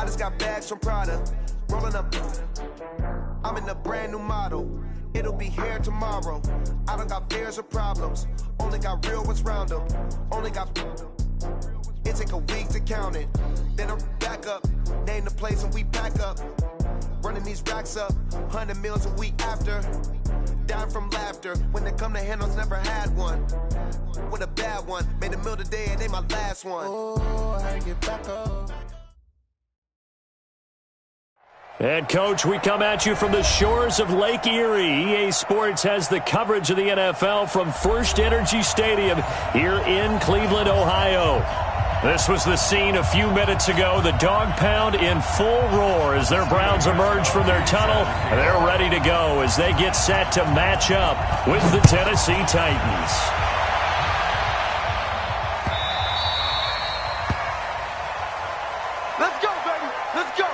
I just got bags from Prada, rolling up. I'm in a brand new model. It'll be here tomorrow. I don't got fears or problems. Only got real ones round them. Only got. It take a week to count it. Then I'm back up. Name the place and we pack up. Running these racks up. 100 meals a week after. Dying from laughter. When they come to handles, never had one. With a bad one. Made a meal today and they my last one. Oh, I get back up. And, Coach, we come at you from the shores of Lake Erie. EA Sports has the coverage of the NFL from First Energy Stadium here in Cleveland, Ohio. This was the scene a few minutes ago. The dog pound in full roar as their Browns emerge from their tunnel. They're ready to go as they get set to match up with the Tennessee Titans. Let's go, baby. Let's go.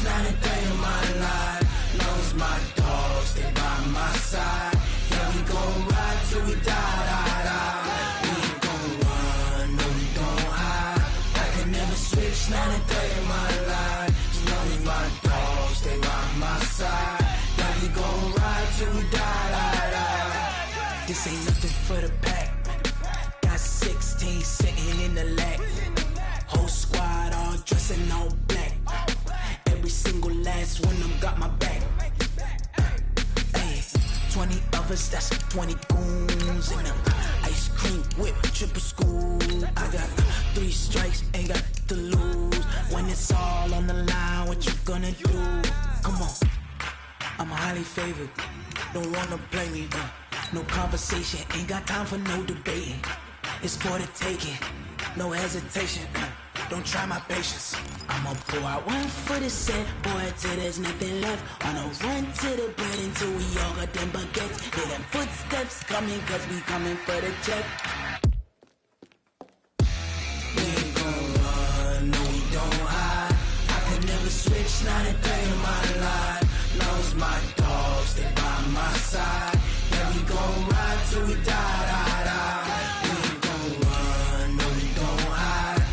Not a day in my life. Knows my dogs, stay by my side. Yeah, we gon' ride till we die. We ain't gon' run, no, we don't hide. I can never switch, not a day in my life. Knows my dogs, stay by my side. Yeah, we gon' ride till we die. This ain't nothing for the pack. Got 16 sitting in the lap. Whole squad all dressing all black. Every single last one of them got my back. Hey, 20 of us, that's 20 goons in them. Ice cream whip, triple scoop. I got 3 strikes, ain't got to lose. When it's all on the line, what you gonna do? Come on, I'm highly favored. Don't wanna play me, no conversation. Ain't got time for no debating. It's for the taking, no hesitation. Don't try my patience. I'ma pour out one for the set, boy, till there's nothing left. On a run to the bread until we all got them baguettes. Hear them footsteps coming, cause we coming for the check. We ain't gon' run, no, we don't hide. I can never switch, not a day in my life. Knows my dogs, stay by my side. Yeah, we gon' ride till we die. We ain't gon' run, no, we don't hide.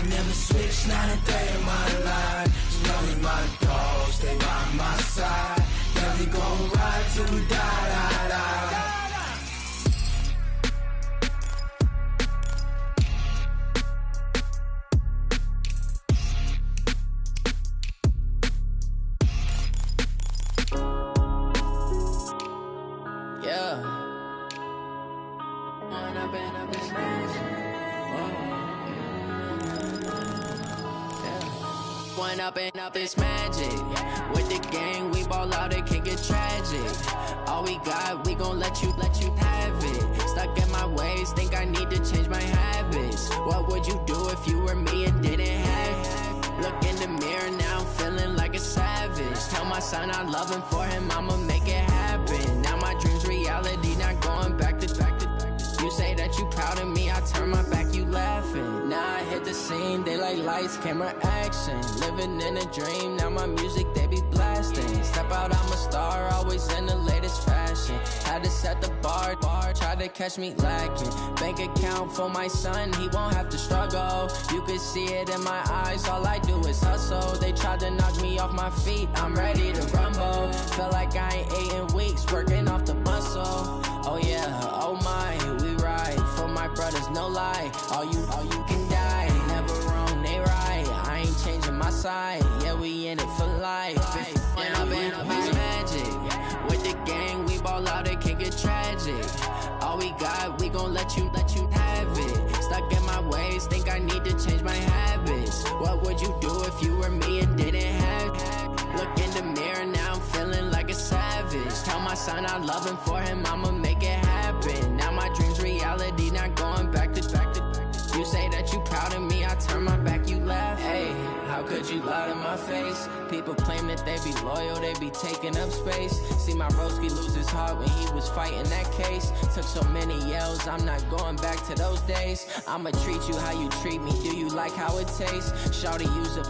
Never switch, not a day in my life. Knows my dogs, stay by my side. Yeah, we gon' ride till we die. Yeah. One up and up this magic. With the gang, we ball out, it can get tragic. All we got, we gon' let you have it. Stuck in my ways, think I need to change my habits. What would you do if you were me and didn't have it? Look in the mirror now, I'm feeling like a savage. Tell my son I love him, for him I'ma make it happen. Now my dream's reality, not going back to. You say that you proud of me, I turn my back, you laughing. Now I hit the scene, they like lights, camera, action. Living in a dream, now my music, they be blasting. Step out, I'm a star, always in the latest fashion. Had to set the bar, try to catch me lacking. Bank account for my son, he won't have to struggle. You could see it in my eyes, all I do is hustle. They tried to knock me off my feet, I'm ready to rumble. Feel like I ain't ate in weeks, working off the muscle. Oh yeah, oh my, we ride for my brothers, no lie. All you can die, never wrong, they right. I ain't changing my side, yeah, we in it for life. When I've been up, it's magic. With the gang, we ball out, it can get tragic. All we got, we gon' let you have it. Stuck in my ways, think I need to change my habits. What would you do if you were me and didn't have it? Look in the mirror, now I'm feeling like a savage. Tell my son I love him, for him I'ma make it happen. Now my dream's reality, not going back to. You say that you proud of me, I turn my back, you laugh. Hey, how could you lie to my my face. People claim that they be loyal, they be taking up space. See my broski lose his heart when he was fighting that case. Took so many yells, I'm not going back to those days. I'ma treat you how you treat me, do you like how it tastes? Shawty, use up,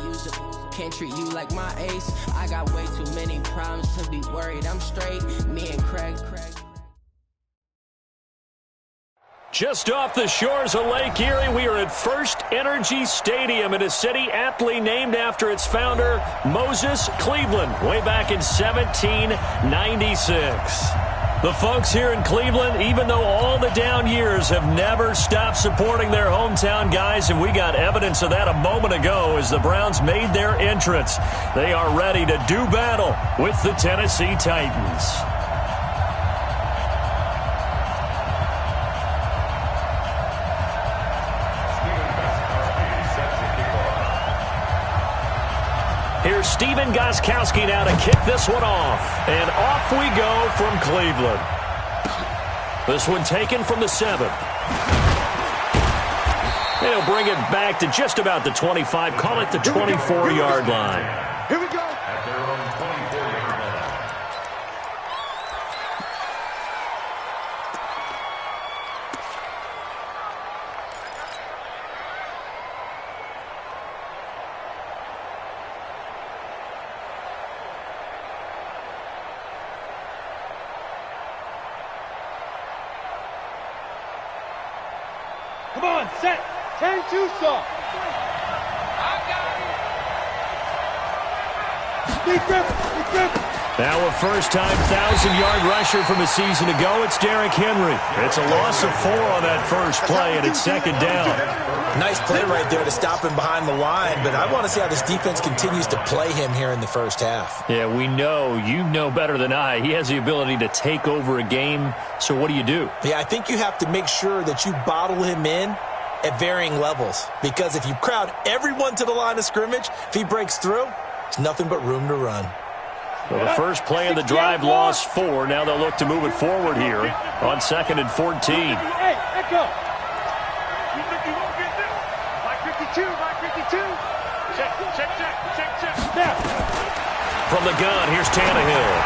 can't treat you like my ace. I got way too many problems to be worried, I'm straight. Me and Craig. Just off the shores of Lake Erie, we are at First Energy Stadium in a city aptly named after its founder, Moses Cleveland, way back in 1796. The folks here in Cleveland, even though all the down years, have never stopped supporting their hometown guys, and we got evidence of that a moment ago as the Browns made their entrance. They are ready to do battle with the Tennessee Titans. Here's Steven Gostkowski now to kick this one off. And off we go from Cleveland. This one taken from the 7. They'll bring it back to just about the 25. Call it the 24-yard line. Here we go. At their own 24-yard line. Come on, set. 10-2 stop. Big grip. Now a first-time 1,000-yard rusher from a season ago, it's Derrick Henry. It's a loss of 4 on that first play, and it's second down. Nice play right there to stop him behind the line, but I want to see how this defense continues to play him here in the first half. Yeah, we know. You know better than I. He has the ability to take over a game, so what do you do? Yeah, I think you have to make sure that you bottle him in at varying levels, because if you crowd everyone to the line of scrimmage, if he breaks through, there's nothing but room to run. Well, the first play of the drive lost 4. Now they'll look to move it forward here on 2nd and 14. Hey, let go. You think you won't get this? Like 52. Check. Snap. From the gun, here's Tannehill.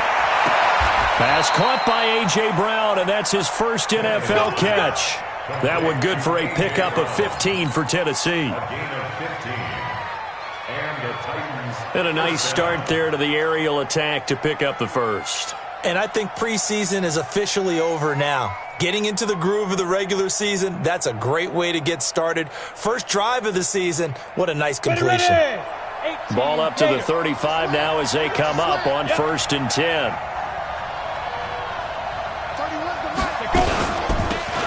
Pass caught by A.J. Brown, and that's his first NFL catch. That one good for a pickup of 15 for Tennessee. A gain of 15. And the Titans. And a nice start there to the aerial attack to pick up the first. And I think preseason is officially over now. Getting into the groove of the regular season, that's a great way to get started. First drive of the season, what a nice completion. Ball up to the 35 now as they come up on 1st and 10.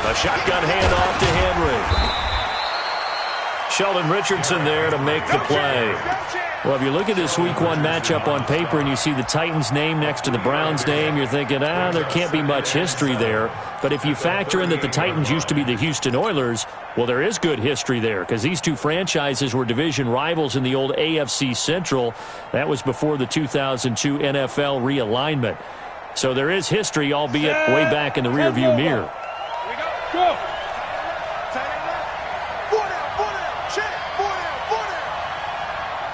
A shotgun handoff to Henry. Sheldon Richardson there to make the play. Well, if you look at this Week 1 matchup on paper and you see the Titans name next to the Browns name, you're thinking, there can't be much history there. But if you factor in that the Titans used to be the Houston Oilers, well, there is good history there because these two franchises were division rivals in the old AFC Central. That was before the 2002 NFL realignment. So there is history, albeit way back in the rearview mirror. Go.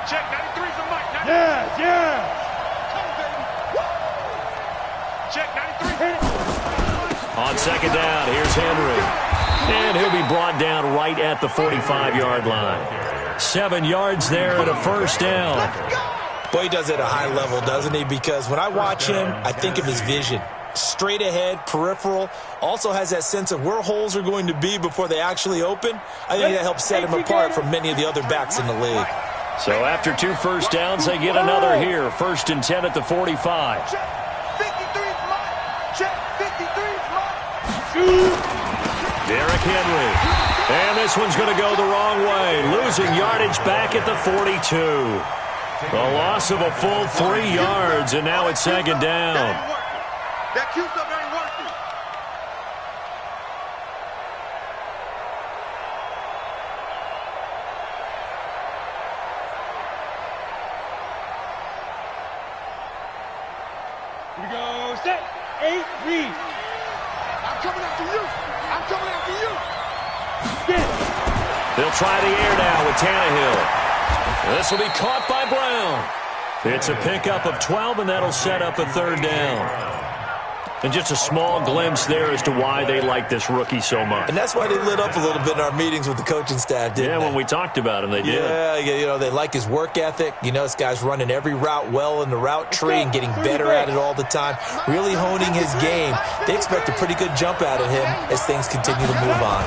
Check, 93's the mic. Yeah. Check, 93. On 2nd down, here's Henry. And he'll be brought down right at the 45-yard line. 7 yards there and a first down. Boy, he does it at a high level, doesn't he? Because when I watch him, I think of his vision. Straight ahead, peripheral, also has that sense of where holes are going to be before they actually open. I think that helps set him apart from many of the other backs in the league. So after 2 first downs, they get another here. 1st and 10 at the 45. Check, 53's mine. Check, 53's mine. Derrick Henry. And this one's going to go the wrong way. Losing yardage back at the 42. The loss of a full 3 yards, and now it's 2nd down. That Q stuff ain't working. Here we go. Set. 8 read. I'm coming after you. Get it. They'll try the air now with Tannehill. This will be caught by Brown. It's a pickup of 12, and that'll set up a third down. And just a small glimpse there as to why they like this rookie so much. And that's why they lit up a little bit in our meetings with the coaching staff, didn't they? When we talked about him, they did. Yeah, you know, they like his work ethic. You know, this guy's running every route well in the route tree and getting better at it all the time, really honing his game. They expect a pretty good jump out of him as things continue to move on.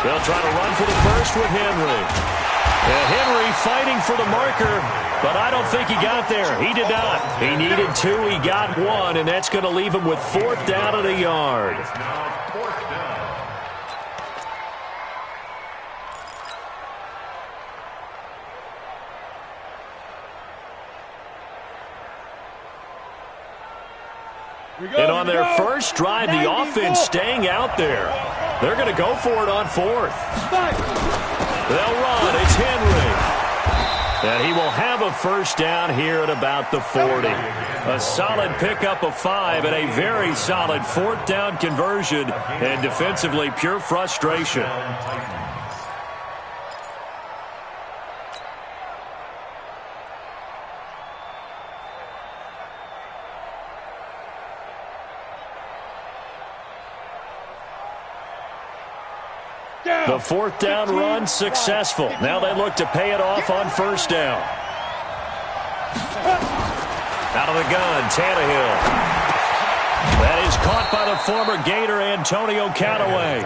They'll try to run for the first with Henry. Henry fighting for the marker, but I don't think he got there. He did not. He needed 2. He got 1, and that's going to leave him with 4th down at a yard. And on their first drive, the offense staying out there. They're going to go for it on 4th. They'll run. It's Henry. And he will have a first down here at about the 40. A solid pickup of 5 and a very solid 4th down conversion. And defensively, pure frustration. The 4th down run successful. Now they look to pay it off on first down. Out of the gun, Tannehill. That is caught by the former Gator Antonio Callaway.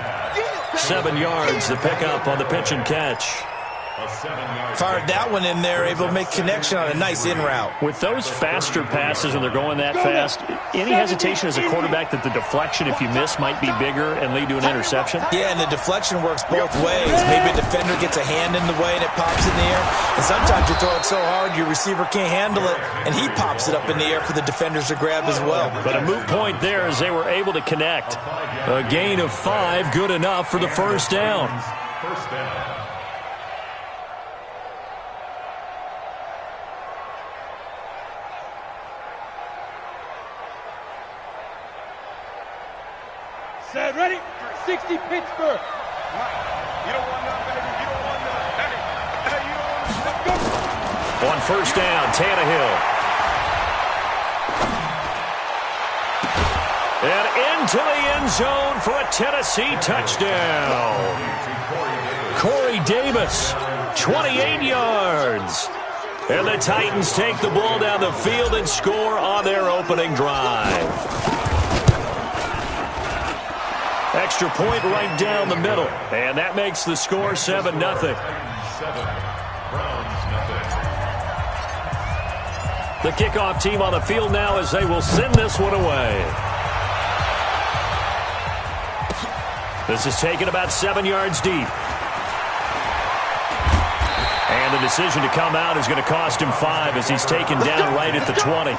7 yards, the pickup on the pitch and catch. Fired that one in there, able to make connection on a nice in route. With those faster passes when they're going that fast, any hesitation as a quarterback that the deflection, if you miss, might be bigger and lead to an interception? Yeah, and the deflection works both ways. Maybe a defender gets a hand in the way and it pops in the air. And sometimes you throw it so hard your receiver can't handle it, and he pops it up in the air for the defenders to grab as well. But a moot point there as they were able to connect. A gain of 5, good enough for the first down. First down. Set, ready? 60 Pittsburgh. You don't want none, baby. You don't want none. Hey, you don't want none. Let's go. On first down, Tannehill. And into the end zone for a Tennessee touchdown. Corey Davis, 28 yards. And the Titans take the ball down the field and score on their opening drive. Extra point right down the middle. And that makes the score 7-0. The kickoff team on the field now as they will send this one away. This is taken about 7 yards deep. And the decision to come out is going to cost him 5 as he's taken down right at the 20.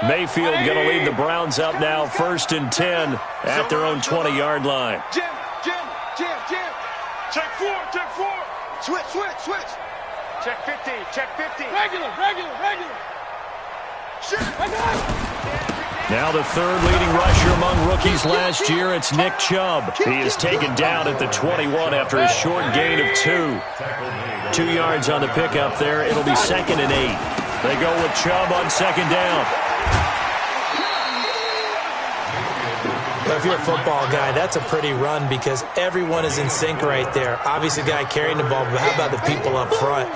Mayfield going to lead the Browns up now, 1st and 10 at their own 20-yard line. Jim. Check 4. Switch. Check 50. Regular. Now the 3rd leading rusher among rookies last year, it's Nick Chubb. He is taken down at the 21 after a short gain of 2. 2 yards on the pickup there. It'll be 2nd and 8. They go with Chubb on 2nd down. If you're a football guy, that's a pretty run because everyone is in sync right there. Obviously, the guy carrying the ball, but how about the people up front?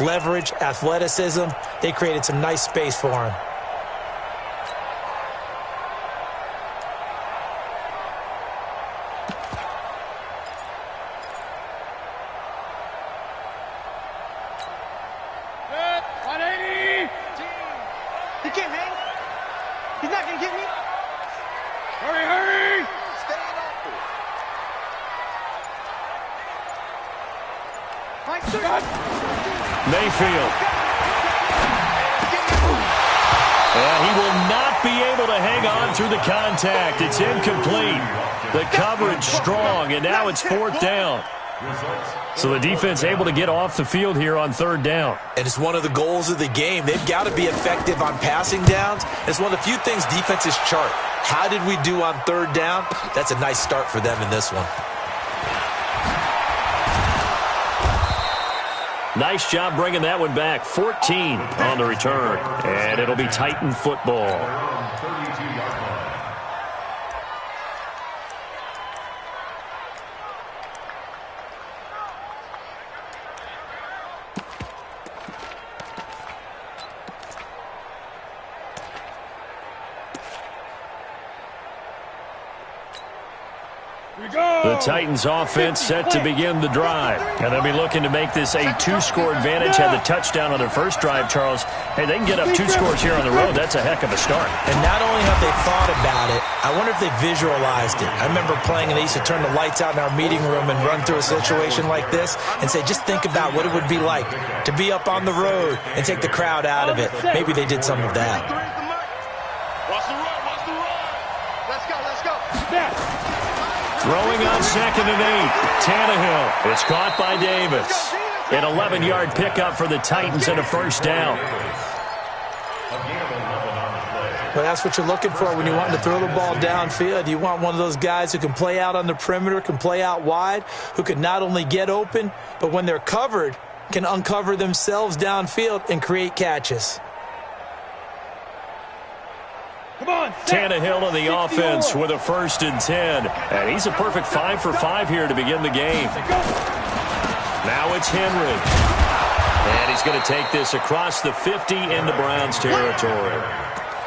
Leverage, athleticism, they created some nice space for him. He can't hang. He's not going to get me. Hurry. Stay Mayfield. And he will not be able to hang on through the contact. It's incomplete. The coverage strong, and now it's fourth down. So the defense able to get off the field here on third down. And it's one of the goals of the game. They've got to be effective on passing downs. It's one of the few things defenses chart. How did we do on third down? That's a nice start for them in this one. Nice job bringing that one back. 14 on the return. And it'll be Titan football. The Titans offense set to begin the drive. And they'll be looking to make this a two-score advantage. Had the touchdown on their first drive, Charles. Hey, they can get up 2 scores here on the road. That's a heck of a start. And not only have they thought about it, I wonder if they visualized it. I remember playing, and they used to turn the lights out in our meeting room and run through a situation like this and say, just think about what it would be like to be up on the road and take the crowd out of it. Maybe they did some of that. Watch the run, watch the run. Let's go, let's go. Throwing on 2nd and 8. Tannehill. It's caught by Davis. An 11-yard pickup for the Titans and a first down. Well, that's what you're looking for when you want to throw the ball downfield. You want one of those guys who can play out on the perimeter, can play out wide, who can not only get open, but when they're covered, can uncover themselves downfield and create catches. Tannehill in the offense with a 1st and 10. And he's a perfect 5 for 5 here to begin the game. Now it's Henry. And he's going to take this across the 50 into Browns territory.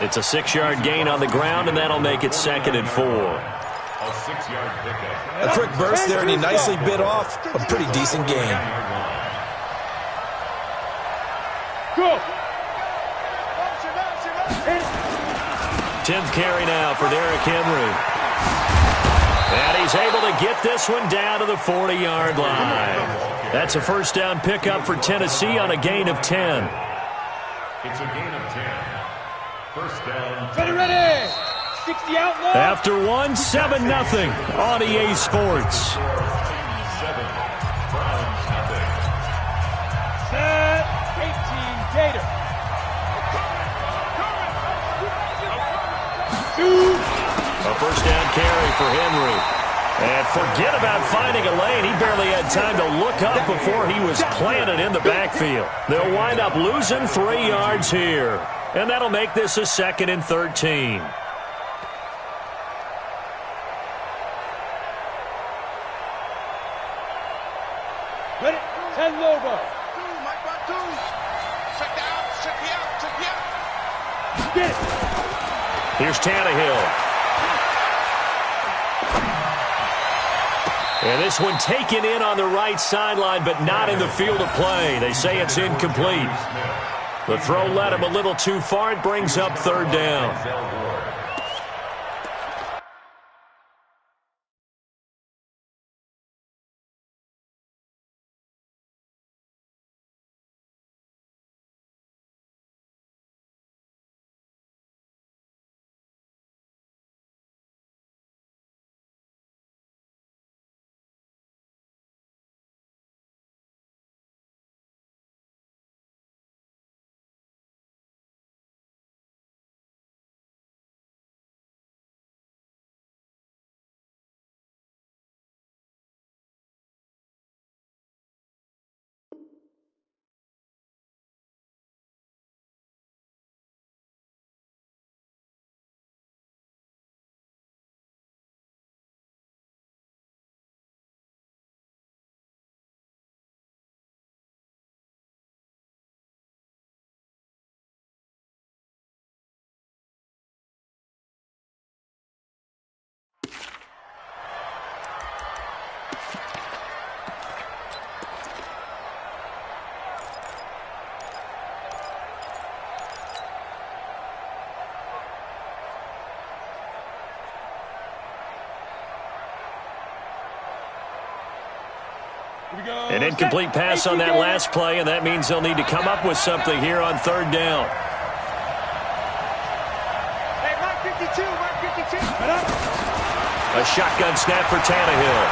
It's a 6-yard gain on the ground, and that'll make it 2nd and 4. A 6-yard pickup. A quick burst there, and he nicely bit off a pretty decent gain. Go. 10th carry now for Derrick Henry. And he's able to get this one down to the 40-yard line. That's a first down pickup for Tennessee on a gain of 10. It's a gain of 10. First down. Ready. 60 out low. After one, 7-0 on EA Sports. 7. Browns nothing. Set. 18 Gator. A first down carry for Henry. And forget about finding a lane. He barely had time to look up before he was planted in the backfield. They'll wind up losing 3 yards here. And that'll make this a 2nd and 13. Ready. 10 Lobo. Get it. Here's Tannehill. And this one taken in on the right sideline, but not in the field of play. They say it's incomplete. The throw led him a little too far. It brings up 3rd down. An incomplete pass on that last play, and that means they'll need to come up with something here on 3rd down. Hey, A shotgun snap for Tannehill.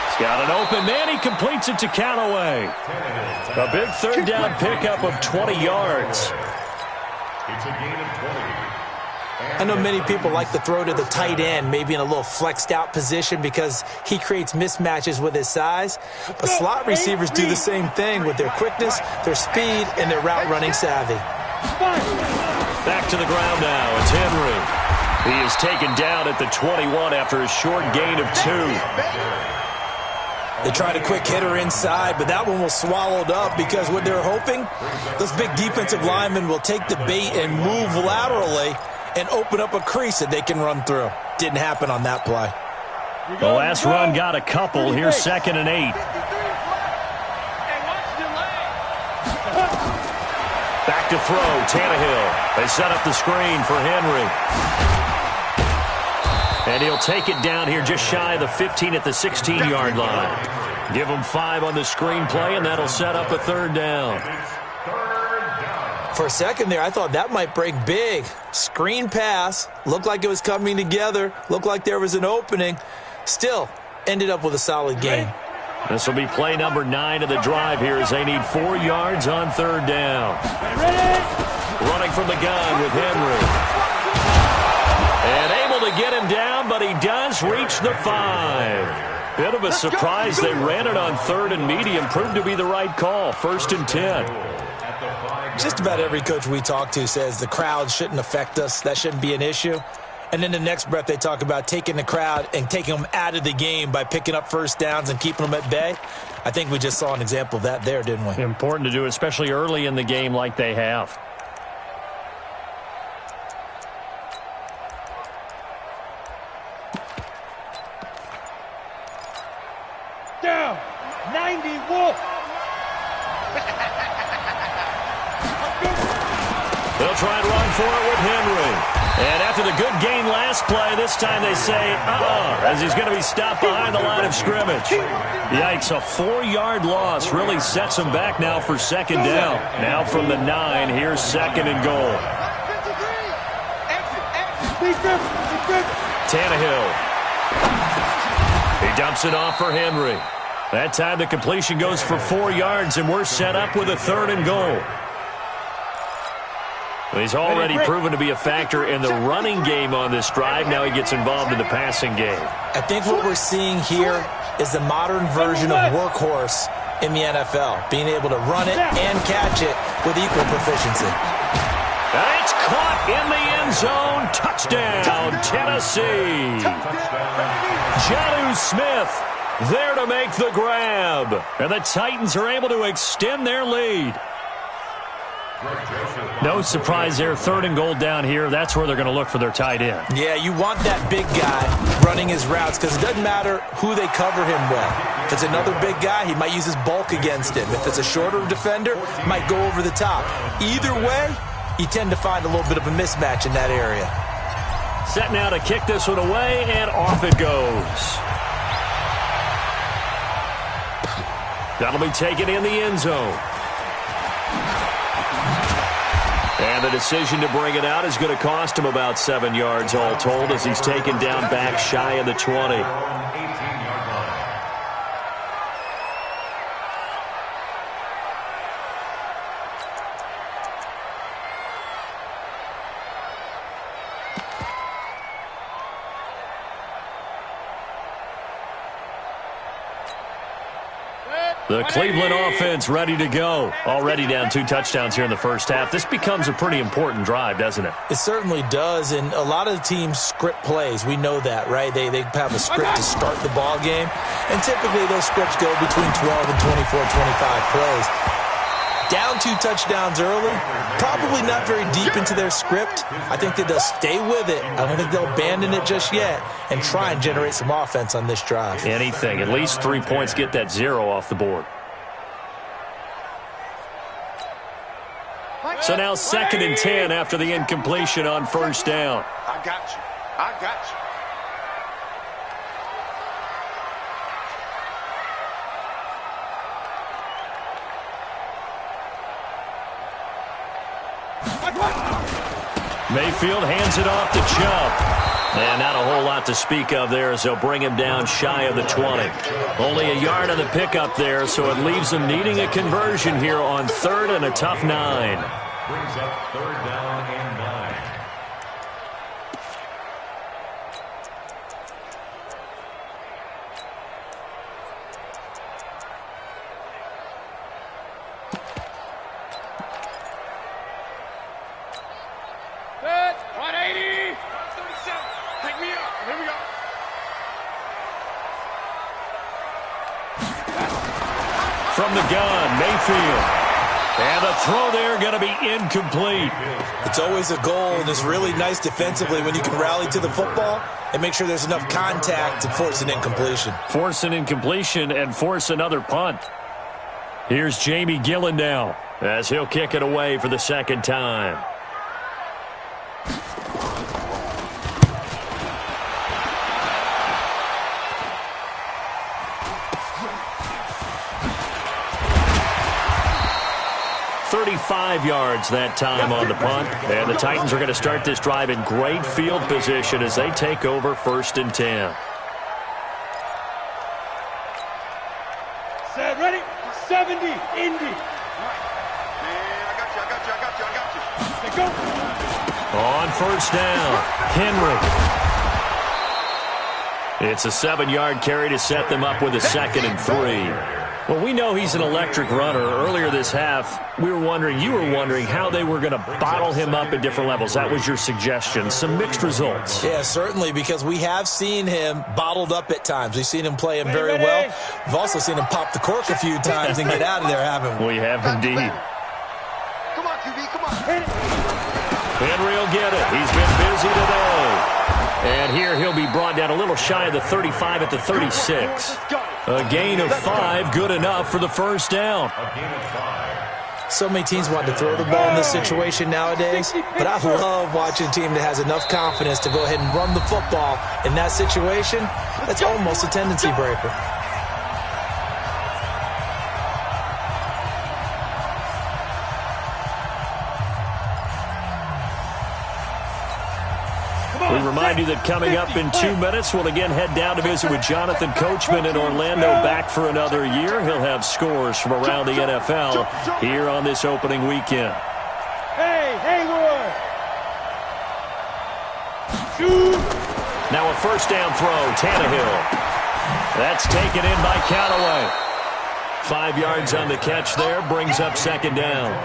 He's got an open man. He completes it to Callaway. A big third down pickup of 20 yards. It's a gain of 20. I know many people like to throw to the tight end, maybe in a little flexed out position because he creates mismatches with his size. But slot receivers do the same thing with their quickness, their speed, and their route running savvy. Back to the ground now. It's Henry. He is taken down at the 21 after a short gain of 2. They tried a quick hitter inside, but that one was swallowed up because what they're hoping, those big defensive linemen will take the bait and move laterally and open up a crease that they can run through. Didn't happen on that play. The last run got a couple. Here's 2nd and 8. Back to throw, Tannehill. They set up the screen for Henry. And he'll take it down here just shy of the 15 at the 16-yard line. Give him 5 on the screen play, and that'll set up a 3rd down. For a second there, I thought that might break big. Screen pass. Looked like it was coming together. Looked like there was an opening. Still, ended up with a solid gain. This will be play number 9 of the drive here as they need 4 yards on 3rd down. Running from the gun with Henry. And able to get him down, but he does reach the 5. Bit of a surprise. They ran it on 3rd and medium. Proved to be the right call. 1st and 10. Just about every coach we talk to says the crowd shouldn't affect us. That shouldn't be an issue. And then the next breath they talk about taking the crowd and taking them out of the game by picking up 1st downs and keeping them at bay. I think we just saw an example of that there, didn't we? Important to do, especially early in the game like they have. Down. 90 Wolf. They'll try and run for it with Henry. And after the good gain last play, this time they say, as he's going to be stopped behind the line of scrimmage. Yikes, a 4-yard loss really sets him back now for 2nd down. Now from the 9, here's 2nd and goal. Tannehill. He dumps it off for Henry. That time the completion goes for 4 yards, and we're set up with a 3rd and goal. Well, he's already proven to be a factor in the running game on this drive. Now he gets involved in the passing game. I think what we're seeing here is the modern version of workhorse in the NFL, being able to run it and catch it with equal proficiency. It's caught in the end zone. Touchdown, Tennessee. Jonnu Smith there to make the grab. And the Titans are able to extend their lead. No surprise there. 3rd and goal down here. That's where they're going to look for their tight end. Yeah, you want that big guy running his routes because it doesn't matter who they cover him with. If it's another big guy, he might use his bulk against him. If it's a shorter defender, he might go over the top. Either way, you tend to find a little bit of a mismatch in that area. Set now to kick this one away, and off it goes. That'll be taken in the end zone. And the decision to bring it out is going to cost him about 7 yards all told as he's taken down back shy of the 20. The Cleveland offense ready to go. Already down 2 touchdowns here in the first half. This becomes a pretty important drive, doesn't it? It certainly does, and a lot of the teams script plays. We know that, right? They have a script to start the ball game, and typically those scripts go between 12 and 24, 25 plays. Down 2 touchdowns early, probably not very deep into their script. I think that they'll stay with it. I don't think they'll abandon it just yet and try and generate some offense on this drive. Anything. At least 3 points, get that 0 off the board. So now 2nd and 10 after the incompletion on 1st down. I got you. I got you. Mayfield hands it off to Chubb. And not a whole lot to speak of there as they'll bring him down shy of the 20. Only a yard on the pickup there, so it leaves him needing a conversion here on 3rd and a tough 9. Brings up 3rd down and 9. Set, 180, 37. Take me up. Here we go. From the gun, Mayfield. And the throw there going to be incomplete. It's always a goal, and it's really nice defensively when you can rally to the football and make sure there's enough contact to force an incompletion. Force an incompletion and force another punt. Here's Jamie Gillen now as he'll kick it away for the 2nd time. .35 yards that time on the punt. And the Titans are going to start this drive in great field position as they take over 1st and 10. Set, ready, 70, Indy. Let's go. On 1st down, Henry. It's a 7-yard carry to set them up with a 2nd and 3. Well, we know he's an electric runner. Earlier this half, you were wondering how they were going to bottle him up at different levels. That was your suggestion. Some mixed results. Yeah, certainly, because we have seen him bottled up at times. We've seen him play him very well. We've also seen him pop the cork a few times and get out of there, haven't we? We have indeed. Come on, QB, come on. Henry will get it. He's been busy today. And here he'll be brought down a little shy of the 35 at the 36. A gain of 5, good enough for the 1st down. So many teams want to throw the ball in this situation nowadays, but I love watching a team that has enough confidence to go ahead and run the football in that situation. That's almost a tendency breaker. We remind you that coming up in 2 minutes, we'll again head down to visit with Jonathan Coachman in Orlando, back for another year. He'll have scores from around the NFL here on this opening weekend. Hey, Hayward. Shoot. Now a 1st down throw, Tannehill. That's taken in by Callaway. 5 yards on the catch there, brings up 2nd down.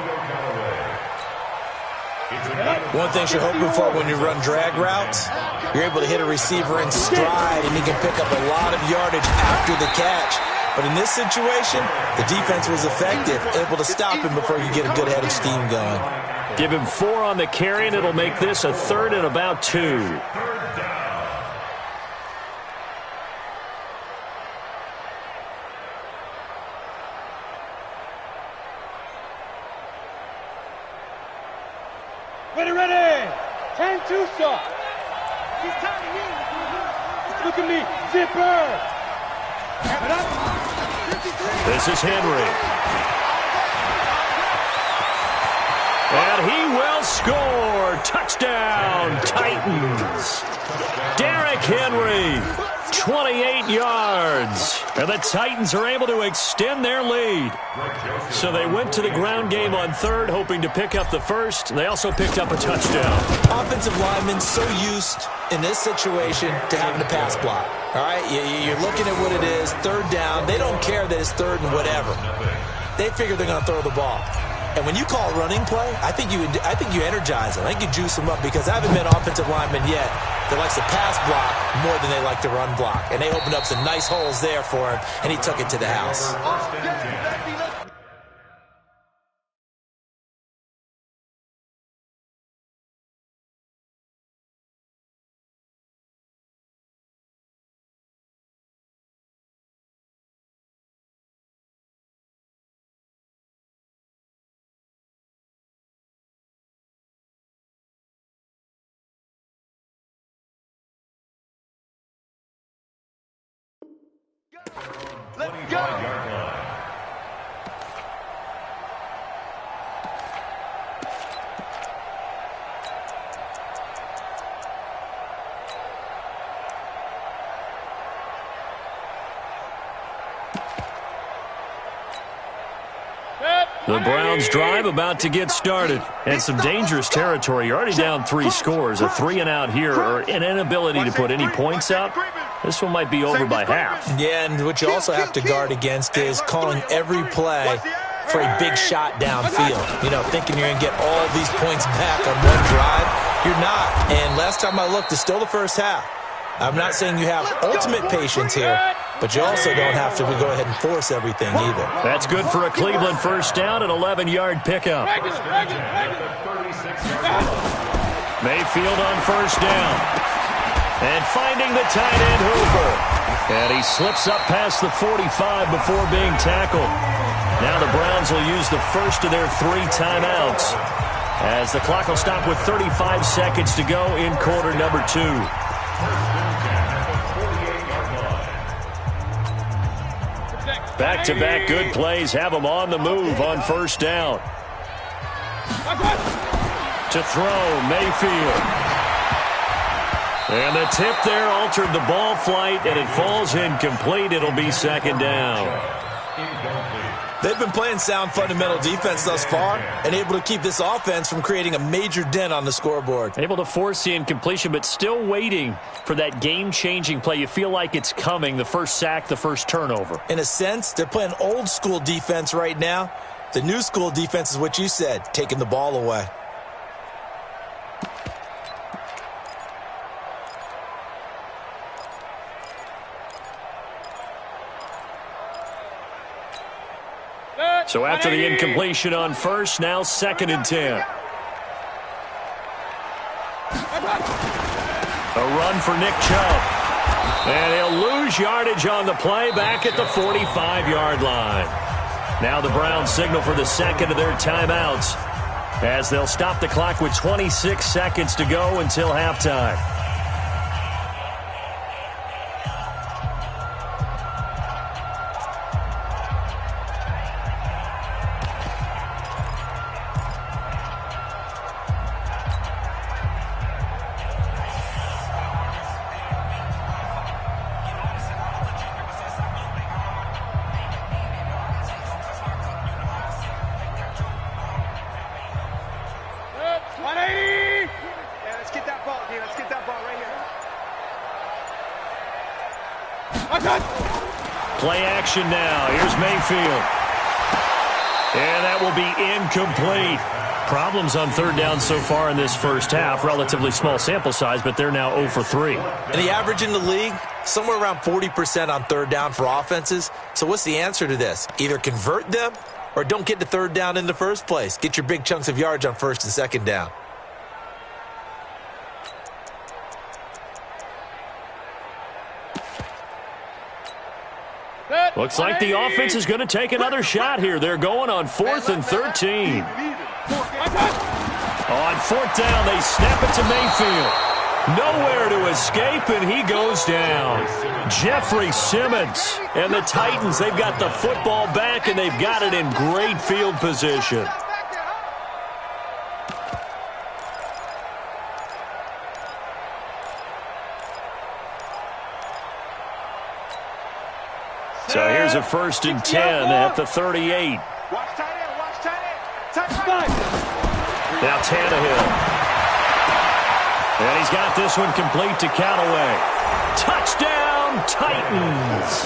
One thing you're hoping for when you run drag routes, you're able to hit a receiver in stride, and he can pick up a lot of yardage after the catch. But in this situation, the defense was effective, able to stop him before you get a good head of steam going. Give him 4 on the carry, and it'll make this a 3rd and about 2. Ready. 10-2 stop. Look at me. Zipper. Have it up. This is Henry. And he will score. Touchdown, Titans. Derrick Henry, 28 yards. And the Titans are able to extend their lead. So they went to the ground game on 3rd, hoping to pick up the 1st. They also picked up a touchdown. Offensive linemen so used in this situation to having to pass block. All right, you're looking at what it is, 3rd down. They don't care that it's 3rd and whatever. They figure they're going to throw the ball. And when you call running play, I think you energize them. I think you juice them up, because I haven't met offensive linemen yet that likes to pass block more than they like to run block. And they opened up some nice holes there for him, and he took it to the house. Let's go. The Browns drive about to get started. And some dangerous territory. You're already down 3 scores. A 3-and-out here, or an inability to put any points up. This one might be over by half. Yeah, and what you also have to guard against is calling every play for a big shot downfield. You know, thinking you're going to get all these points back on one drive. You're not. And last time I looked, it's still the first half. I'm not saying you have ultimate patience here, but you also don't have to go ahead and force everything either. That's good for a Cleveland first down, an 11-yard pickup. Mayfield on first down. And finding the tight end, Hooper. And he slips up past the 45 before being tackled. Now the Browns will use the first of their 3 timeouts, as the clock will stop with 35 seconds to go in quarter number 2. Back-to-back good plays have them on the move on first down. To throw, Mayfield. And the tip there altered the ball flight, and it falls incomplete. It'll be second down. They've been playing sound fundamental defense thus far and able to keep this offense from creating a major dent on the scoreboard. Able to force the incompletion, but still waiting for that game-changing play. You feel like it's coming, the first sack, the first turnover. In a sense, they're playing old-school defense right now. The new-school defense is what you said, taking the ball away. So after the incompletion on first, now 2nd and 10. A run for Nick Chubb. And he'll lose yardage on the play back at the 45-yard line. Now the Browns signal for the second of their timeouts, as they'll stop the clock with 26 seconds to go until halftime. Play action now. Here's Mayfield. And that will be incomplete. Problems on third down so far in this first half. Relatively small sample size, but they're now 0 for 3. And the average in the league, somewhere around 40% on third down for offenses. So what's the answer to this? Either convert them or don't get to third down in the first place. Get your big chunks of yards on first and second down. Looks like the offense is going to take another shot here. They're going on 4th and 13. On 4th down, they snap it to Mayfield. Nowhere to escape, and he goes down. Jeffrey Simmons and the Titans, they've got the football back, and they've got it in great field position. So here's a 1st and 10 at the 38. Now Tannehill. And he's got this one complete to Callaway. Touchdown, Titans.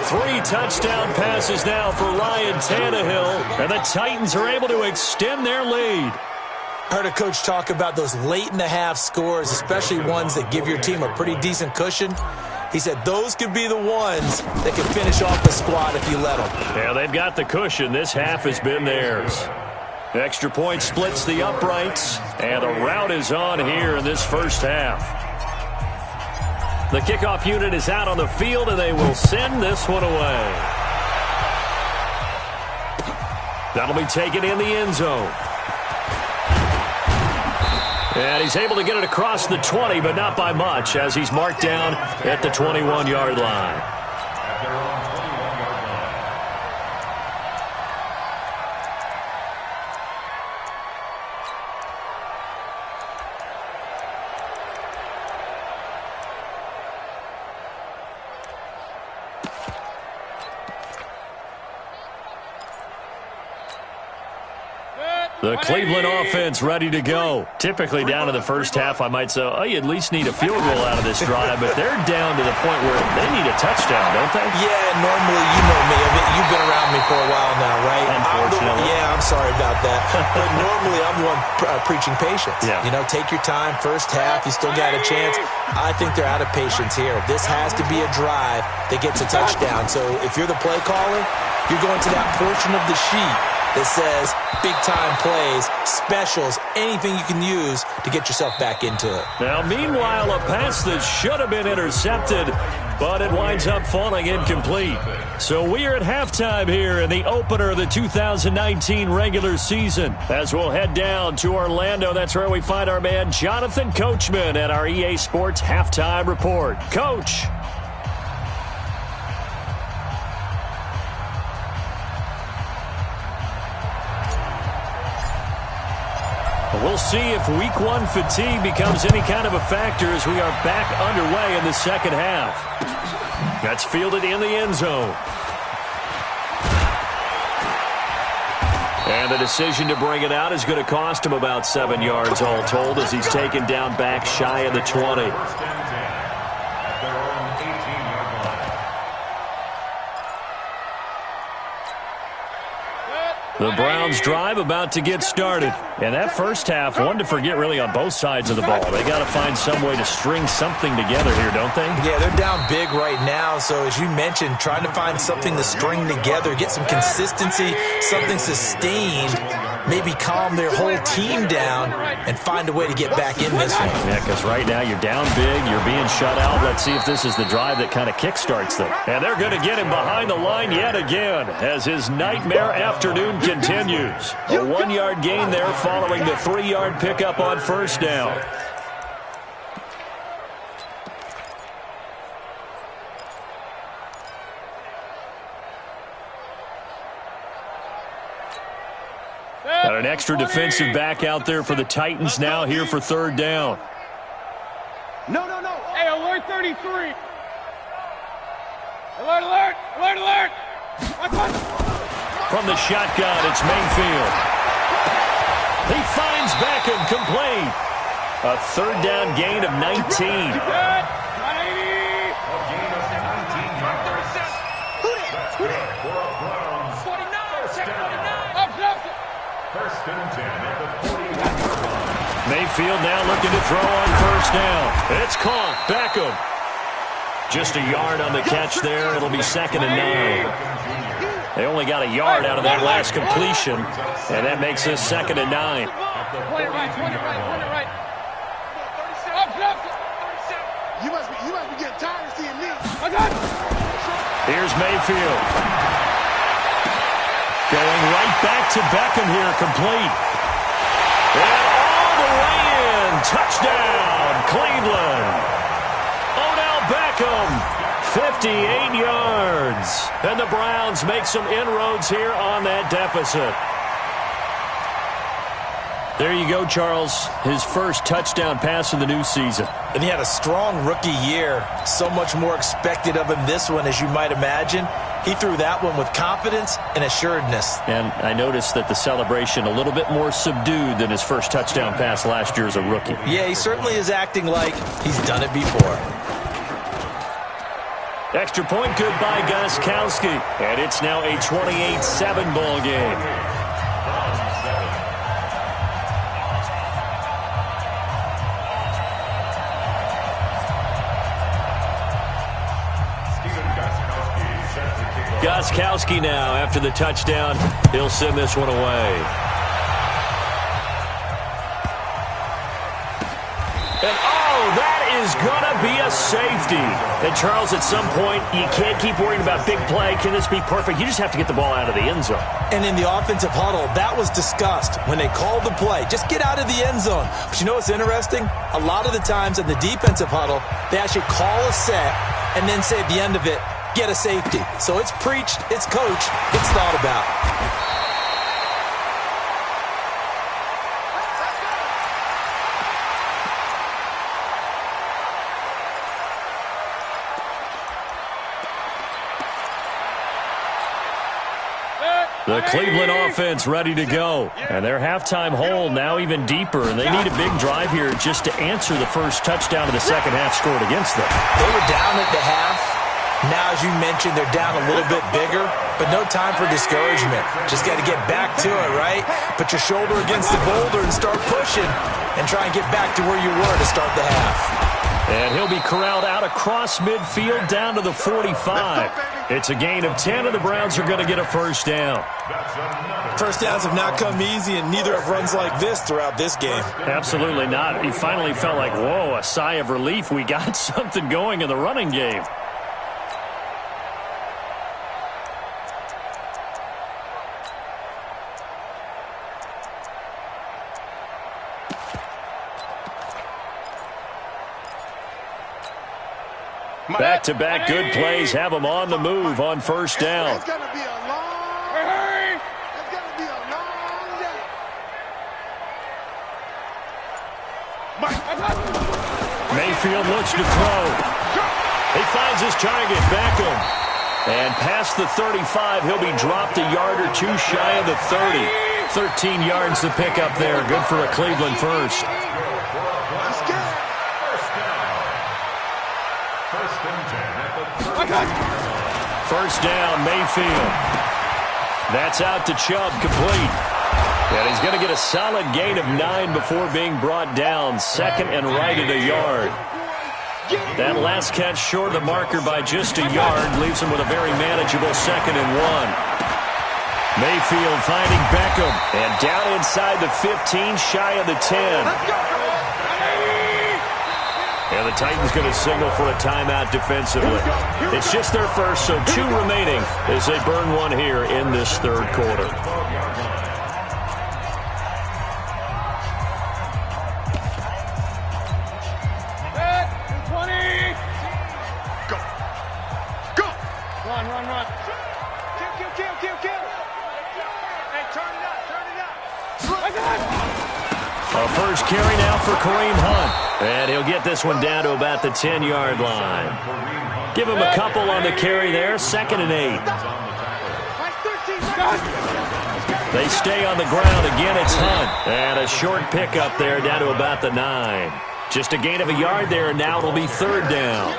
3 touchdown passes now for Ryan Tannehill, and the Titans are able to extend their lead. I heard a coach talk about those late-in-the-half scores, especially ones that give your team a pretty decent cushion. He said those could be the ones that can finish off the squad if you let them. Yeah, they've got the cushion. This half has been theirs. Extra point splits the uprights, and the route is on here in this first half. The kickoff unit is out on the field, and they will send this one away. That'll be taken in the end zone. And he's able to get it across the 20, but not by much, as he's marked down at the 21-yard line. The Cleveland offense ready to go. Typically down to the first half, I might say, oh, you at least need a field goal out of this drive, but they're down to the point where they need a touchdown, don't they? Yeah, normally, you know me. I mean, you've been around me for a while now, right? Unfortunately. I'm sorry about that. But normally, I'm the one preaching patience. Yeah. You know, take your time. First half, you still got a chance. I think they're out of patience here. This has to be a drive that gets a touchdown. So if you're the play caller, you're going to that portion of the sheet that says big-time plays, specials, anything you can use to get yourself back into it. Now, meanwhile, a pass that should have been intercepted, but it winds up falling incomplete. So we are at halftime here in the opener of the 2019 regular season. As we'll head down to Orlando, that's where we find our man Jonathan Coachman at our EA Sports Halftime Report. Coach. We'll see if week one fatigue becomes any kind of a factor as we are back underway in the second half. That's fielded in the end zone. And the decision to bring it out is going to cost him about 7 yards all told as he's taken down back shy of the 20. The Browns drive about to get started. And that first half, one to forget really on both sides of the ball. They got to find some way to string something together here, don't they? Yeah, they're down big right now. So as you mentioned, trying to find something to string together, get some consistency, something sustained, maybe calm their whole team down and find a way to get back in this one. Yeah, because right now you're down big, you're being shut out. Let's see if this is the drive that kind of kickstarts them. And they're going to get him behind the line yet again as his nightmare afternoon continues. A 1-yard gain there following the 3-yard pickup on first down. Got an extra defensive back out there for the Titans now here for third down. No. Hey, alert 33. Alert. From the shotgun, it's Mayfield. He finds Beckham complete. A third down gain of 19. First and 10 at the 41. Mayfield now looking to throw on first down. It's caught. Beckham. Just a yard on the catch there. It'll be 2nd and 9. They only got a yard out of that last completion, and that makes this 2nd and 9. Point it right. You must be getting tired of seeing me. Here's Mayfield. Going right back to Beckham here, complete. And all the way in. Touchdown, Cleveland. Odell Beckham, 58 yards. And the Browns make some inroads here on that deficit. There you go, Charles. His first touchdown pass of the new season. And he had a strong rookie year. So much more expected of him this one, as you might imagine. He threw that one with confidence and assuredness. And I noticed that the celebration a little bit more subdued than his first touchdown pass last year as a rookie. Yeah, he certainly is acting like he's done it before. Extra point good by Gostkowski. And it's now a 28-7 ball game. Gostkowski now, after the touchdown, he'll send this one away. And that is going to be a safety. And Charles, at some point, you can't keep worrying about big play. Can this be perfect? You just have to get the ball out of the end zone. And in the offensive huddle, that was discussed when they called the play. Just get out of the end zone. But you know what's interesting? A lot of the times in the defensive huddle, they actually call a set and then say at the end of it, get a safety. So it's preached, it's coached, it's thought about. The Cleveland offense ready to go. And their halftime hole now even deeper, and they need a big drive here just to answer the first touchdown of the second half scored against them. They were down at the half. Now, as you mentioned, they're down a little bit bigger, but no time for discouragement. Just got to get back to it, right? Put your shoulder against the boulder and start pushing and try and get back to where you were to start the half. And he'll be corralled out across midfield down to the 45. It's a gain of 10, and the Browns are going to get a first down. First downs have not come easy, and neither have runs like this throughout this game. Absolutely not. He finally felt like, whoa, a sigh of relief. We got something going in the running game. Back-to-back good plays have them on the move on first down. It's going to be a long, it's going to be a long day. Mayfield looks to throw. He finds his target, Beckham. And past the 35, he'll be dropped a yard or two shy of the 30. 13 yards to pick up there. Good for a Cleveland first. First down, Mayfield. That's out to Chubb, complete. And he's going to get a solid gain of 9 before being brought down. Second and right at a yard. That last catch short of the marker by just a yard leaves him with a very manageable 2nd and 1. Mayfield finding Beckham. And down inside the 15, shy of the 10. And the Titans going to signal for a timeout defensively. It's just their first, so 2 remaining as they burn one here in this third quarter. Run. Kill. Hey, turn it up. A first carry now for Kareem Hunt. And he'll get this one down to about the 10-yard line. Give him a couple on the carry there. 2nd and 8. They stay on the ground. Again, it's Hunt. And a short pickup there down to about the 9. Just a gain of a yard there, and now it'll be 3rd down.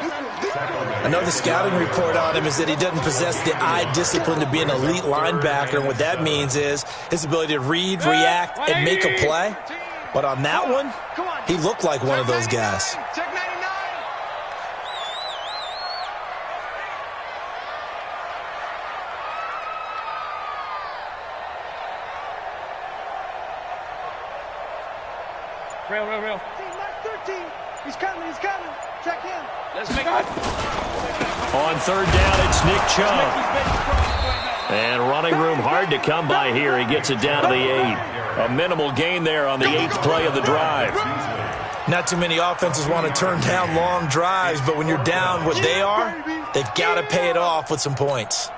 I know the scouting report on him is that he doesn't possess the eye discipline to be an elite linebacker, and what that means is his ability to read, react, and make a play. But on that one, he looked like one of those guys. Real. Mark 13. He's coming. Check him. Let's make it. On 3rd down, it's Nick Chubb. And running room hard to come by here. He gets it down to the 8. A minimal gain there on the 8th play of the drive. Not too many offenses want to turn down long drives, but when you're down what they are, they've got to pay it off with some points.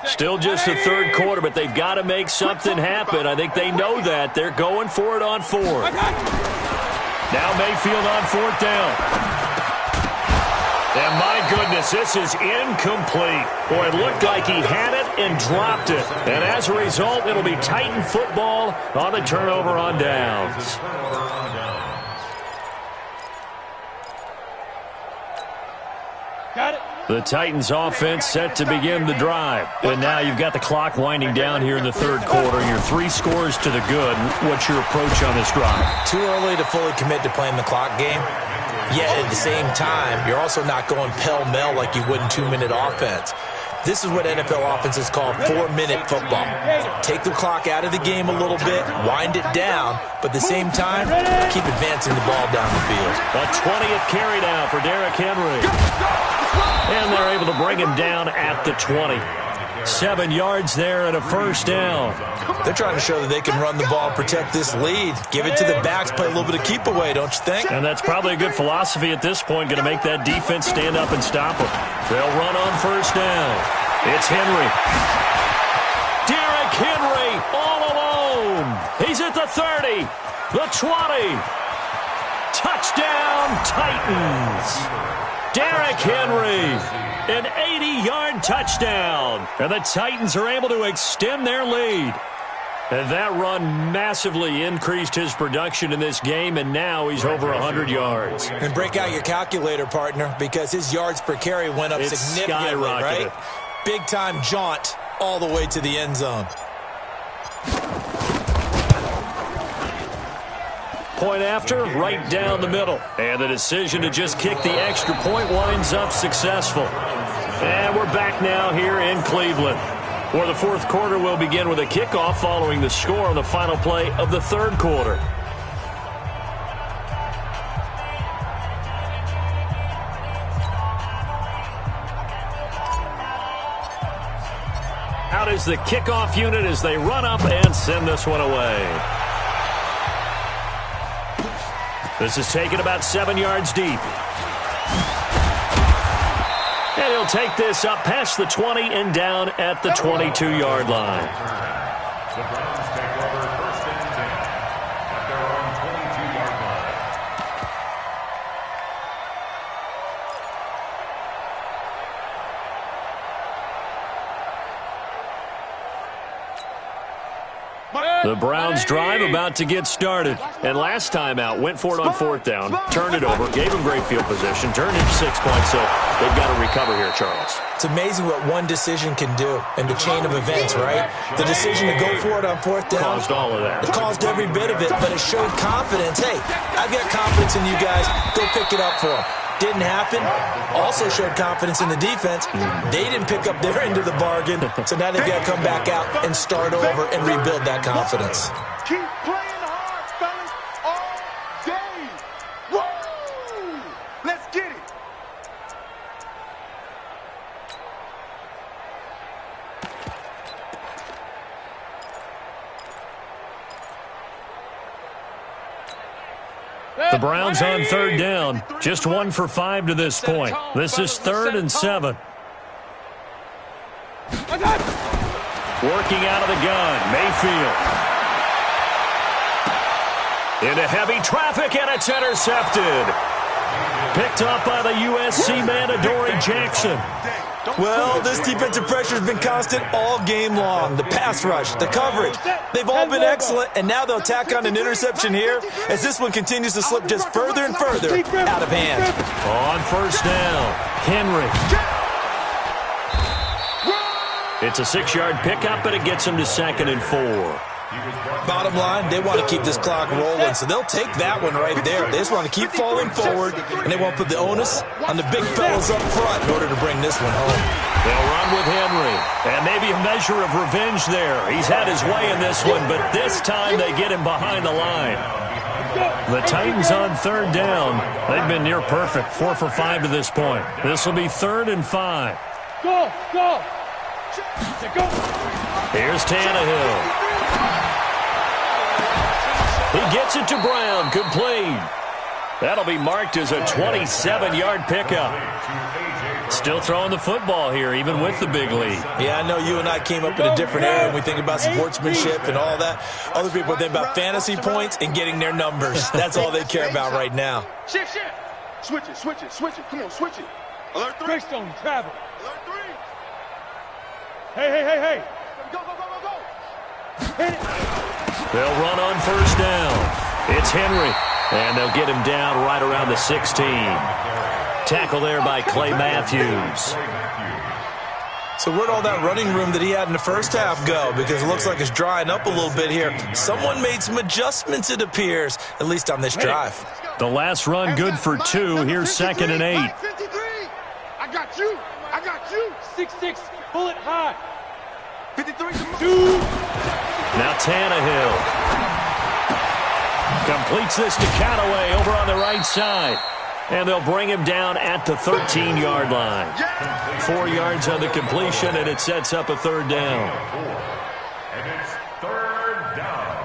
Still just the third quarter, but they've got to make something happen. I think they know that. They're going for it on 4th. Now Mayfield on 4th down. And my goodness, this is incomplete. Boy, it looked like he had it and dropped it. And as a result, it'll be Titan football on the turnover on downs. Got it. The Titans offense set to begin the drive. And now you've got the clock winding down here in the third quarter. You're 3 scores to the good. What's your approach on this drive? Too early to fully commit to playing the clock game. Yet at the same time, you're also not going pell-mell like you would in 2-minute offense. This is what NFL offenses call 4-minute football. Take the clock out of the game a little bit, wind it down, but at the same time, keep advancing the ball down the field. A 20th carry now for Derrick Henry. And they're able to bring him down at the 20. 7 yards there and a first down. They're trying to show that they can run the ball and protect this lead. Give it to the backs, play a little bit of keep away, don't you think? And that's probably a good philosophy at this point, going to make that defense stand up and stop them. They'll run on first down. It's Henry. Derrick Henry all alone. He's at the 30, the 20. Touchdown, Titans. Derrick Henry, an 80-yard touchdown. And the Titans are able to extend their lead. And that run massively increased his production in this game, and now he's over 100 yards. And break out your calculator, partner, because his yards per carry went up significantly, right? Big-time jaunt all the way to the end zone. Point after, right down the middle. And the decision to just kick the extra point winds up successful. And we're back now here in Cleveland, where the fourth quarter will begin with a kickoff following the score on the final play of the third quarter. Out is the kickoff unit as they run up and send this one away. This is taken about 7 yards deep. And he'll take this up past the 20 and down at the 22-yard line. The Browns take over 1st and 10 at their own 22-yard line. The Browns drive about to get started. And last time out, went for it on 4th down, turned it over, gave them great field position, turned into 6 points, so they've got to recover here, Charles. It's amazing what one decision can do in the chain of events, right? The decision to go for it on 4th down. Caused all of that. It caused every bit of it, but it showed confidence. Hey, I've got confidence in you guys. Go pick it up for them. Didn't happen. Also showed confidence in the defense. They didn't pick up their end of the bargain, so now they've got to come back out and start over and rebuild that confidence. Keep playing hard, fellas, all day. Woo! Let's get it. The Browns on 3rd down. Just 1 for 5 to this point. This is 3rd and 7. Working out of the gun, Mayfield. Into heavy traffic, and it's intercepted. Picked up by the USC man, Adoree Jackson. Well, this defensive pressure has been constant all game long. The pass rush, the coverage, they've all been excellent, and now they'll tack on an interception here as this one continues to slip just further and further out of hand. On 1st down, Henry. It's a 6-yard pickup, but it gets him to 2nd and 4. Bottom line, they want to keep this clock rolling, so they'll take that one right there. They just want to keep falling forward, and they won't put the onus on the big fellas up front in order to bring this one home. They'll run with Henry, and maybe a measure of revenge there. He's had his way in this one, but this time they get him behind the line. The Titans on 3rd down. They've been near perfect, 4 for 5 to this point. This will be 3rd and 5. Go, go. Here's Tannehill. He gets it to Brown, complete. That'll be marked as a 27-yard pickup. Still throwing the football here, even with the big lead. Yeah, I know you and I came up in a different era when we think about sportsmanship and all that. Other people think about fantasy points and getting their numbers. That's all they care about right now. Shift. Switch it. Come on, switch it. Alert 3. Greystone, travel. Alert 3. Hey. Go. Hit it. They'll run on 1st down. It's Henry, and they'll get him down right around the 16. Tackle there by Clay Matthews. So where'd all that running room that he had in the first half go? Because it looks like it's drying up a little bit here. Someone made some adjustments, it appears, at least on this drive. The last run good for 2. Here's 2nd and 8. I got you. 6'6", bullet high. 53. Now Tannehill completes this to Callaway over on the right side. And they'll bring him down at the 13-yard line. 4 yards on the completion, and it sets up a 3rd down. And it's 3rd down.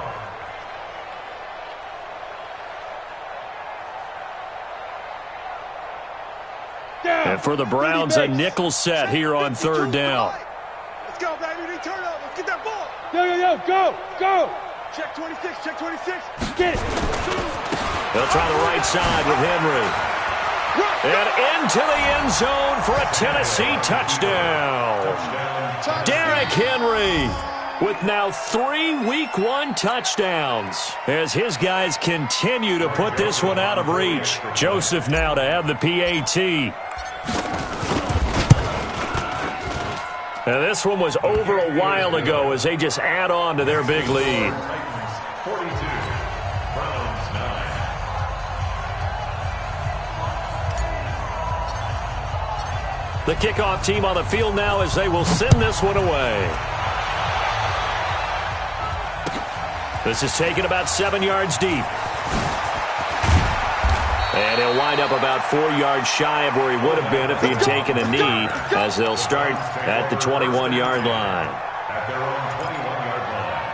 And for the Browns, a nickel set here on 3rd down. Let's go, baby. Turn up. Let's get that ball. Yo, go. Check 26. Get it. They'll try the right side with Henry. And into the end zone for a Tennessee touchdown. Derrick Henry with now 3 Week 1 touchdowns as his guys continue to put this one out of reach. Joseph now to have the PAT. Now this one was over a while ago as they just add on to their big lead. 42, Browns 9. The kickoff team on the field now as they will send this one away. This is taken about 7 yards deep. And he'll wind up about 4 yards shy of where he would have been if he had taken a knee, as they'll start at the 21-yard line. At their own 21-yard line.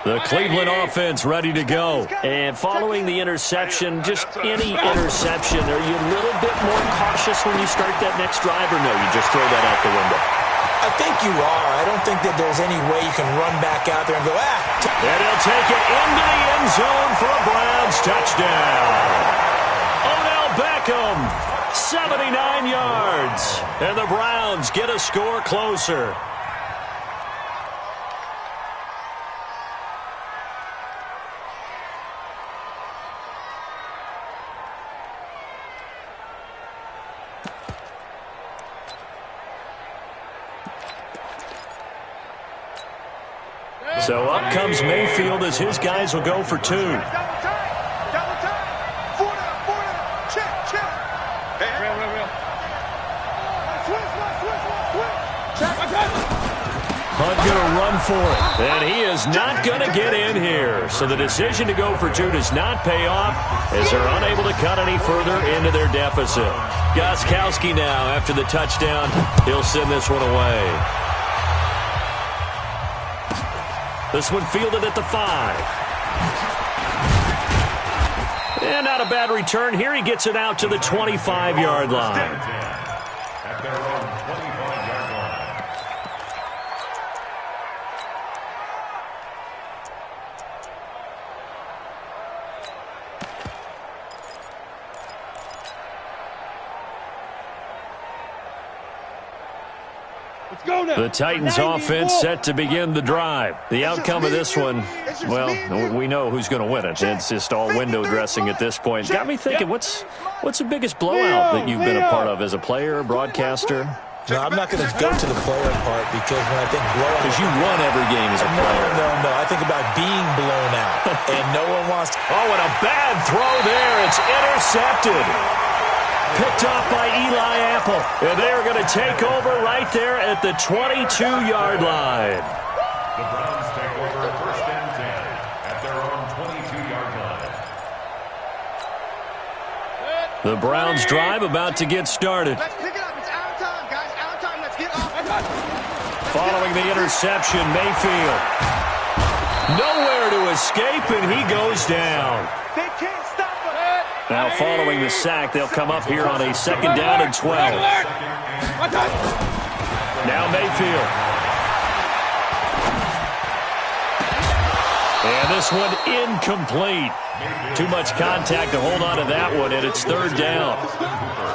The Cleveland offense ready to go. And following the interception, just any interception, are you a little bit more cautious when you start that next drive, or no, you just throw that out the window? I think you are. I don't think that there's any way you can run back out there and go, And he'll take it into the end zone for a Browns touchdown. Odell Beckham, 79 yards. And the Browns get a score closer. So up comes Mayfield as his guys will go for 2. Double time. Check. Real. Hunt going to run for it, and he is not going to get in here. So the decision to go for 2 does not pay off as they're unable to cut any further into their deficit. Gostkowski now, after the touchdown, he'll send this one away. This one fielded at the 5. And not a bad return here. He gets it out to the 25-yard line. At their own 25-yard line. Let's go now. The Titans offense set to begin the drive. The outcome of this one, well, we know who's going to win it. It's just all window dressing at this point. Got me thinking, what's the biggest blowout that you've been a part of as a player, broadcaster? No, I'm not going to go to the player part because when I think blowout... Because you won every game as a player. No. I think about being blown out. And no one wants to... Oh, and a bad throw there. It's intercepted. Picked off by Eli Apple. And they are going to take over right there at the 22-yard line. The Browns take over first and 10 at their own 22-yard line. The Browns drive about to get started. Let's pick it up. It's our time, guys. Our time. Let's get off. Following the interception, Mayfield. Nowhere to escape, and he goes down. They can't stop us. Now following the sack, they'll come up here on a 2nd down and 12. Now Mayfield. And this one incomplete. Too much contact to hold on to that one, and it's 3rd down.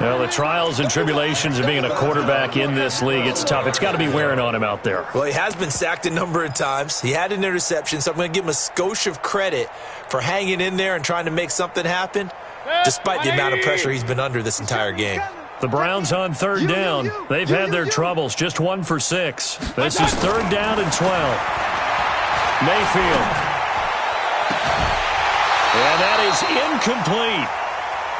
Well, the trials and tribulations of being a quarterback in this league, it's tough. It's got to be wearing on him out there. Well, he has been sacked a number of times. He had an interception, so I'm going to give him a skosh of credit for hanging in there and trying to make something happen, despite the amount of pressure he's been under this entire game. The Browns on 3rd down. They've had their troubles, just 1 for 6. This is 3rd down and 12. Mayfield. And that is incomplete.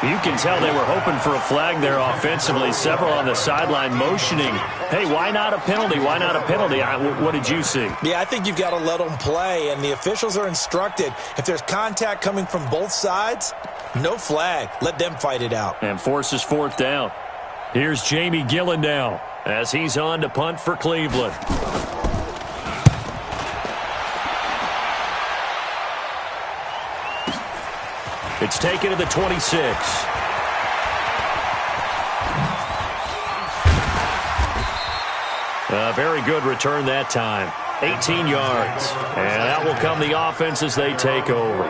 You can tell they were hoping for a flag there offensively. Several on the sideline motioning, hey, why not a penalty? Why not a penalty? What did you see? Yeah, I think you've got to let them play, and the officials are instructed. If there's contact coming from both sides, no flag. Let them fight it out. And forces 4th down. Here's Jamie Gillen now as he's on to punt for Cleveland. It's taken to the 26. A very good return that time. 18 yards. And that will come the offense as they take over.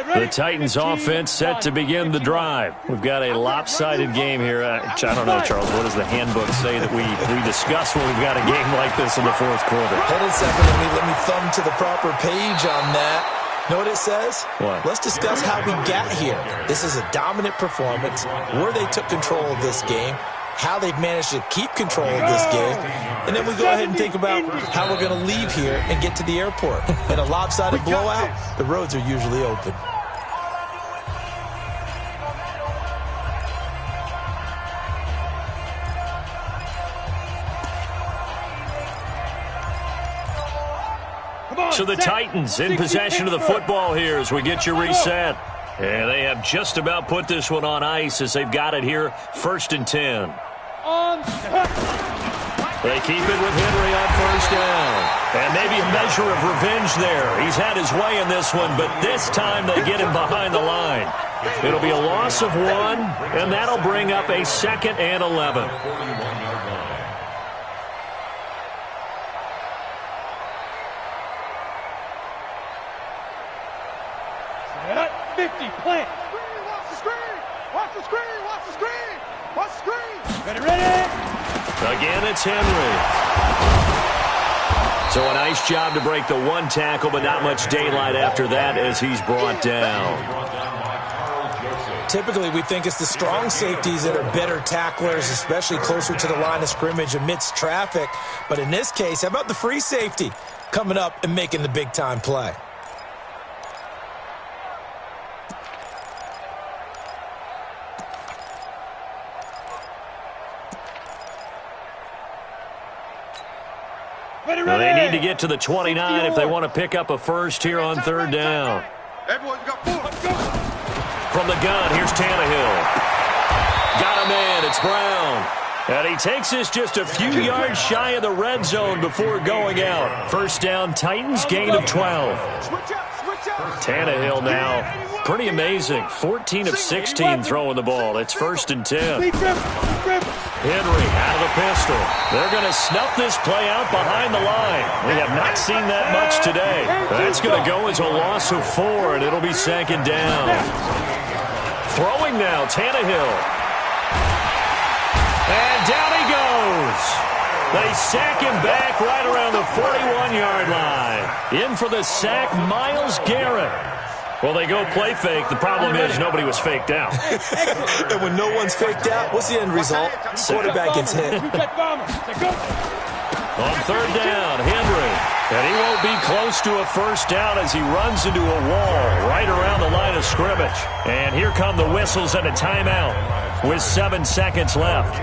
The Titans offense set to begin the drive. We've got a lopsided game here. I don't know, Charles, what does the handbook say that we discuss when we've got a game like this in the fourth quarter? Hold on a second. Let me thumb to the proper page on that. Know what it says? What? Let's discuss how we got here. This is a dominant performance, where they took control of this game, how they've managed to keep control of this game, and then we go ahead and think about how we're going to leave here and get to the airport. In a lopsided blowout, the roads are usually open. So the Titans in possession of the football here as we get you reset. And they have just about put this one on ice as they've got it here, 1st and 10. They keep it with Henry on 1st down. And maybe a measure of revenge there. He's had his way in this one, but this time they get him behind the line. It'll be a loss of 1, and that'll bring up a 2nd and 11. 50, plant. Watch the screen. Watch the screen. Watch the screen. Watch the screen. Ready. Again, it's Henry. So a nice job to break the 1 tackle, but not much daylight after that as he's brought down. Typically, we think it's the strong safeties that are better tacklers, especially closer to the line of scrimmage amidst traffic. But in this case, how about the free safety coming up and making the big-time play? Well, they need to get to the 29 if they want to pick up a first here on 3rd down. From the gun, here's Tannehill. Got a man, it's Brown. And he takes this just a few yards shy of the red zone before going out. 1st down, Titans, gain of 12. Tannehill now, pretty amazing. 14 of 16 throwing the ball. It's 1st and 10. Henry out of the pistol. They're going to snuff this play out behind the line. We have not seen that much today. That's going to go as a loss of 4, and it'll be 2nd down. Throwing now, Tannehill. And down he goes. They sack him back right around the 41-yard line. In for the sack, Myles Garrett. Well, they go play fake. The problem is nobody was faked out. And when no one's faked out, what's the end result? Quarterback gets hit. On 3rd down, Henry. And he won't be close to a first down as he runs into a wall right around the line of scrimmage. And here come the whistles and a timeout with 7 seconds left.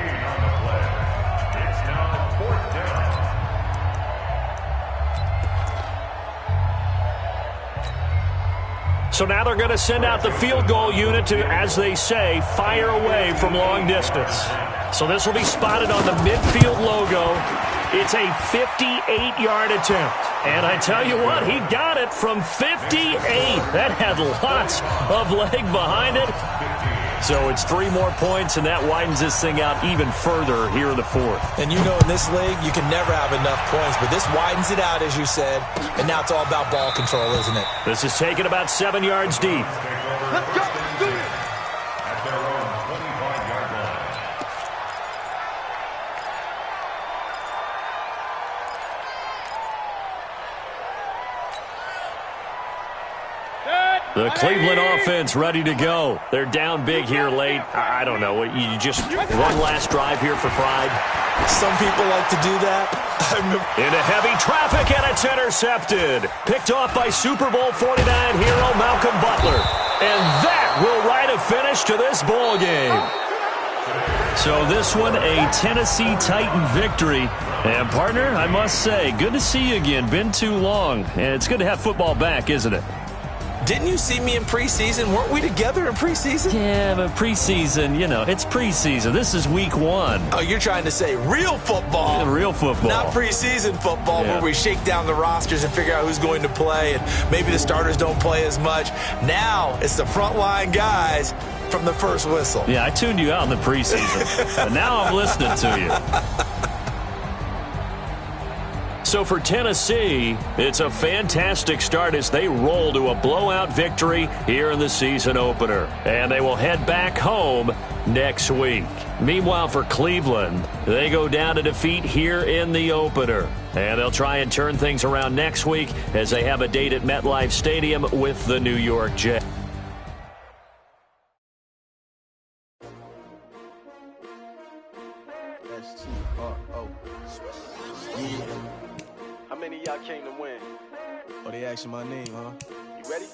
So now they're going to send out the field goal unit to, as they say, fire away from long distance. So this will be spotted on the midfield logo. It's a 58-yard attempt. And I tell you what, he got it from 58. That had lots of leg behind it. So it's 3 more points, and that widens this thing out even further here in the 4th. And you know in this league, you can never have enough points, but this widens it out, as you said, and now it's all about ball control, isn't it? This is taken about 7 yards deep. Let's go. Do it. At their own 25-yard line. The Cleveland offense ready to go. They're down big here late. I don't know. You just one last drive here for pride. Some people like to do that. Into heavy traffic, and it's intercepted. Picked off by Super Bowl 49 hero Malcolm Butler. And that will write a finish to this ball game. So this one, a Tennessee Titan victory. And, partner, I must say, good to see you again. Been too long. And it's good to have football back, isn't it? Didn't you see me in preseason? Weren't we together in preseason? Yeah, but preseason, you know, it's preseason. This is week 1. Oh, you're trying to say real football. Yeah, real football. Not preseason football where we shake down the rosters and figure out who's going to play, and maybe the starters don't play as much. Now it's the frontline guys from the first whistle. Yeah, I tuned you out in the preseason, but now I'm listening to you. So for Tennessee, it's a fantastic start as they roll to a blowout victory here in the season opener. And they will head back home next week. Meanwhile, for Cleveland, they go down to defeat here in the opener. And they'll try and turn things around next week as they have a date at MetLife Stadium with the New York Jets. How many of y'all came to win? Oh, they asking my name, huh? You ready?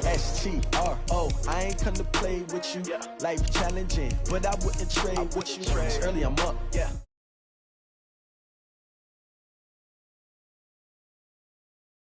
S-T-R-O, I ain't come to play with you. Yeah. Life challenging, but I wouldn't trade with you. Early I'm up. Yeah.